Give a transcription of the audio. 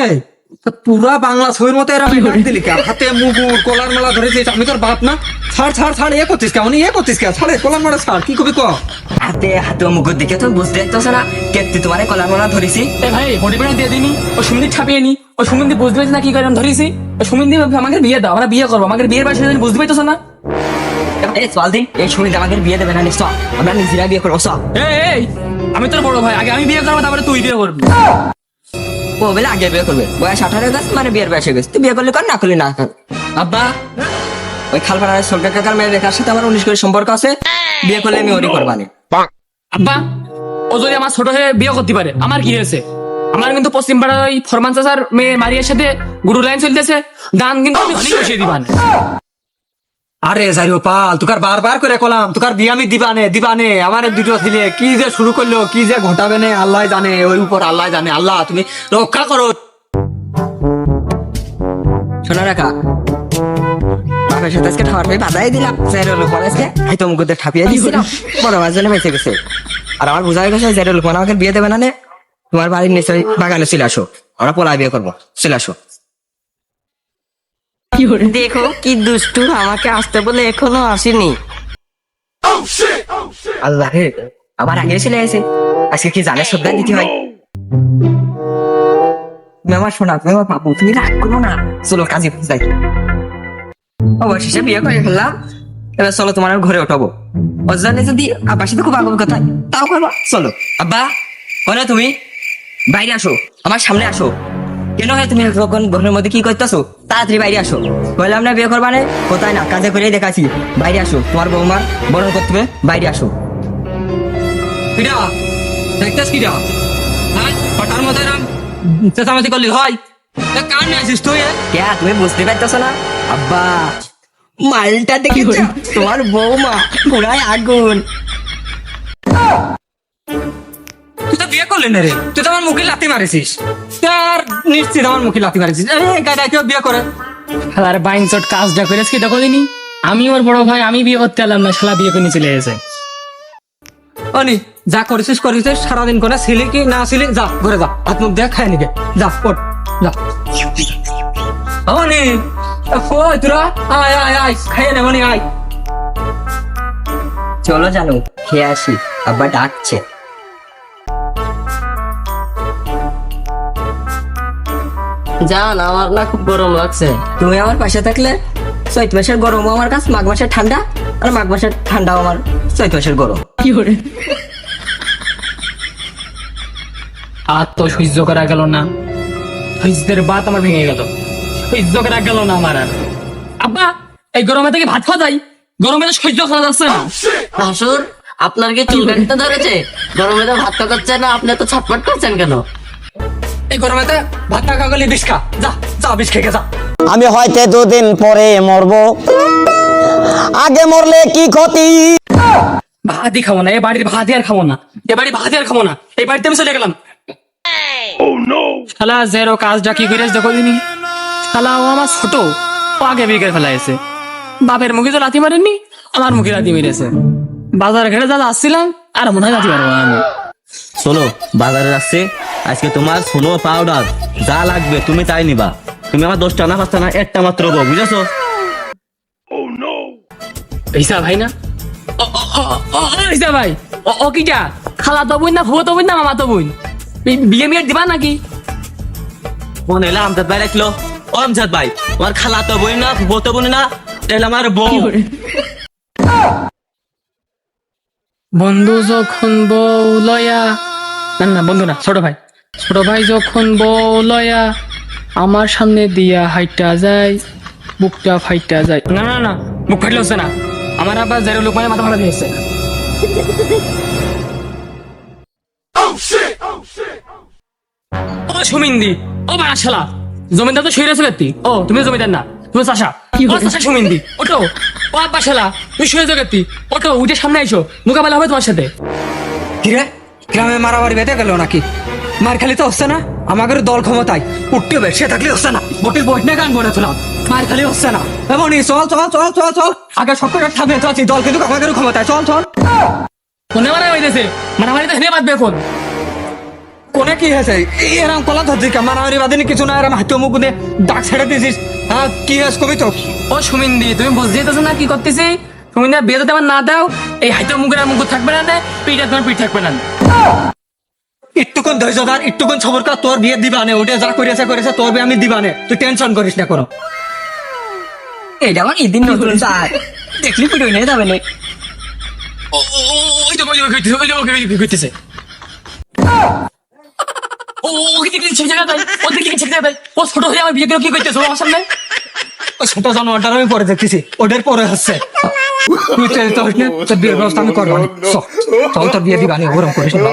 এই পুরা বাংলা ছবির মতো এরা ডাক দিলি কে? হাতে মুগুর কলার মালা ধরেছিস, আমি তোর বাপ না? ছাড় ছাড় ছাড়, এ করছিস কেমন? ইয়ে করছিস কে? ছাড়ে কলার মালা ছাড়, কি কবি ক? হাতে হাতে মুখ দেখে তো বুঝতে পারছো না কেত্তি তোমার কলার মালা ধরেছি। এ ভাই হোটেল বেড়া দিয়ে দিনি, ও সুমিন্দি ছাপিয়ে নি, ও সুমিন্দি বুঝতে পারছি না কি করে আমি ধরেছি। ও সুমিন্দি আমাকে বিয়ে দাও, আমরা বিয়ে করবো, আমাকে বিয়ের বয়সে বুঝতে পারছো না। এই চল দিন, এই সুমিন্দি আমাকে বিয়ে দেবে না নিশ্চয়, আমরা নিজেরা বিয়ে করবো সব। এই আমি তোর বড় ভাই, আগে আমি বিয়ে করবো তারপরে তুই বিয়ে করবি। ও বলে আগে বিয়ে করবে, বয়স 18 গেছে মানে বিয়ের বয়স হয়ে গেছে, তুই বিয়ে করলে কর, না করলে না কর। আব্বা ওই খালপাড়ার সরকার কাকার মেয়ের রেখার সাথে আমার 19 করে সম্পর্ক আছে, বিয়ে করলে আমি ওরই করবানি। আব্বা ও যদি আমার ছোট হয়ে বিয়ে করতে পারে আমার কি হয়েছে? আমার কিন্তু পশ্চিম পাড়ার ওই ফরমান চাচার মেয়ে মারিয়ার সাথে গুরু লাইন চলতেছে, গান কিন্তু আমি হলেই বসিয়ে দিবান। আরে যাই পাল, তোকার বারবার করে কলাম তোকার বিয়ে আমি দিবানে আমার দুটো ছেলে কি যে শুরু করলো, কি যে ঘটাবে না আল্লাহ জানে, ওই উপর আল্লাহ জানে। আল্লাহ তুমি রক্ষা করো। শোনা রাখা বাপের সাথে আজকে ঠাওয়ার পেয়ে বাধাই দিলাম, জেরো লোক আজকে হয়তো মুখে ঠাপিয়ে দিয়েছিলাম, বড় মাছ জন্য বেঁচে গেছে। আর আমার বোঝা গেছে জেরো লোক আমাকে বিয়ে দেবে না, তোমার বাড়ির নিশ্চয়ই বাগানে চলে আসো, আমরা পোলায় বিয়ে করবো, চলে আসো। দেখো কি দুষ্টু, আমাকে আসতে বলে এখনো আসেনি। আল্লাহ রে, আবার আগে চলে এসে আজকে কি জানে শ্রদ্ধা দিতে হয়। তুমি আমার শোনা, তুমি আমার বাবু, তুমি রাগ করো না, চলো কাজে যাই। অবশেষে বিয়ে করে ফেললাম, এবার চলো তোমার ঘরে উঠাবো। অজানে যদি আব্বার সাথে খুব আগ্রহ কথা তাও করবো, চলো। আব্বা বলো তুমি বাইরে আসো, আমার সামনে আসো। কেন হয় তুমি এখন ঘরের মধ্যে কি করতেছো? তাড়াতাড়ি বাইরে আসো। বললাম না বিয়ে করবা না, কোথায় না কাজে করেই দেখাচ্ছি, বাইরে আসো, তোমার বৌমার বরণ করতে হবে, বাইরে আসো। কিরা দেখতেছ কিরা? হ্যাঁ হঠাৎ মতো এরম চেঁচামেচি করলি হয়? কার নিয়ে আসিস তুই? কে তুমি বুঝতে পারতেছো না? আব্বা মালটা দেখেছ, তোমার বৌমা পুরাই আগুন। তুই তো বিয়ে করলি না রে, তুই তো আমার মুখে লাথি মারিছিস। তার নিশ্চিত আমার মুখে লাথি মারিছিস। আরে গাড়ি কেউ বিয়ে করে? শালার বাইন চট কাজটা করেছ কি দেখো দিনি, আমি ওর বড় ভাই, আমি বিয়ে করতে এলাম না, শালা বিয়ে করে চলে গেছে। অনি যা করেছিস করেছিস, সারাদিন করে ছিলি কি না ছিলি, যা ঘরে যা, হাত মুখ দিয়ে খাই নিকে, যা ওঠ যা। অনি কই তোরা? আয় আয় আয়, খাইয়ে নে অনি, আয়। চলো জানো খেয়ে আসি, আব্বা ডাকছে। জান আমার না খুব গরম লাগছে। তুমি আমার পাশে থাকলে চৈত মাসের গরমও আমার কাছে মাঘ মাসের ঠান্ডা, আর মাঘ মাসের ঠান্ডাও আমার চৈত মাসের গরম। কি করে আর তো সহ্য করা গেল না, সহ্যের বাত আমার ভেঙে গেল, সহ্য করা গেল না আমার আর। আব্বা এই গরমে থেকে ভাত খাওয়া যায়, গরমে তো সহ্য করা যাচ্ছে না। শাশুর আপনার কি চুল কাটতে ধরেছে? গরমে তো ভাত খাচ্ছে না, আপনি তো ছটফট করছেন কেন? এই গরমেতে ভাত না খাওয়া গেলে বিষ খা, যা যা বিষ খেয়ে যা। আমি হয়তো দুদিন পরে মরবো, আগে মরলে কি ক্ষতি। ভাতই খাবো না, এ বাড়ির ভাতই আর খাবো না, এ বাড়ি ভাতই আর খাবো না, এই বাড়িতে আমি চলে গেলাম। শালা জেরো কাজটা কি করেছে দেখো দিনি, শালা ও আমার ছোট, ও আগে বিয়ে করে ফেলাইছে। বাপের মুখে তো লাথি মারেননি, আমার মুখে লাথি মেরেছে। বাজার ঘাটে যা আসছিলাম আর মনে হয় লাথি মারবো না আমি। শোনো বাজারে যাচ্ছে আজকে, তোমার সোনো পাউডার যা লাগবে তুমি তাই নিবা। তুমি আমার 10টা না 5টা না, একটা মাত্র বউ, বুঝেছো? ঈসা ভাই না, ঈসা ভাই, ও কিটা খালা তো বই না, ফুয়ো তো বই না, মামা তো বই, বিয়ে মিয়ে দিবা নাকি? ফোন এলে আমজাদ ভাই রাখলো। ও আমজাদ ভাই, তোমার খালা তো বই না, বউ তো বোন না, এলে আমার বউ। বন্ধু যখন বউ লয়া, না না বন্ধু না, ছোট ভাই যখন বউ লয়া আমার সামনে দিয়া হাইটা যায়, বুকটা ফাইটা যায়। না না না, বুক ফাইটলে হচ্ছে না, আমার আবার জেরো লোক মানে মাথা ফাটা দিয়েছে। ও সুমিন্দি, ও বাড়াশালা, জমিদার তো শুয়ে রয়েছে ব্যক্তি। ও তুমি জমিদার না, তুমি চাষা। ও চাষা সুমিন্দি, ওটো। ও আব্বা শালা, তুমি শুয়ে যাও ব্যক্তি, ওটো উঠে সামনে আইসো, মোকাবেলা হবে তোমার সাথে। কিরে গ্রামে মারামারি বেঁধে গেল নাকি? মার খালি তো হচ্ছে না, আমাদের দল ক্ষমতায় উঠতে হবে, সে থাকলে হচ্ছে না। বটির বইটনে গান বলেছিলাম, মার খালি হচ্ছে না। এমনই চল চল চল চল চল, আগে সব করে থামিয়ে তো আছি, দল কিন্তু আমাদের ক্ষমতায়, চল চল। ফোনে মারা হইতেছে, মারামারি তো হেনে বাঁধবে এখন। কোনে কি হয়েছে এরম কলা ধরছিস মারামারি বাদিনি কিছু না এরম হাতে মুখ দিয়ে ডাক ছেড়ে দিয়েছিস হ্যাঁ কি হয়েছে কবি তো ও সুমিন্দি তুমি বুঝতে যেতেছো না কি করতেছি সুমিন্দি বিয়ে যদি আমার না দাও এই হাইতে মুখের মুখ থাকবে না পিঠা তোমার পিঠ থাকবে না একটুকুন ধৈর্য ধর একটুকুন খবর কর তোর বিয়ে দিবানে ওটা যা করেছে তোর বিয়ে আমি দিবানে তুই টেনশন করিস না কোনো এটা আমার ঈদিন নতুন চাই দেখলি পিটুই নিয়ে যাবে না ওই তো কইতেছে ও কি দেখলি ঠিক জায়গা তাই ও দেখলি ঠিক জায়গা তাই ও ছোট হয়ে আমার বিয়ে করে কি করতেছো আমার সামনে ওই ছোট জানোয়ারটার আমি পরে দেখতেছি ওদের পরে হচ্ছে তুই তো হইস না তোর বিয়ের ব্যবস্থা আমি করবো চল তোর বিয়ে দিবানে ওরম করিস না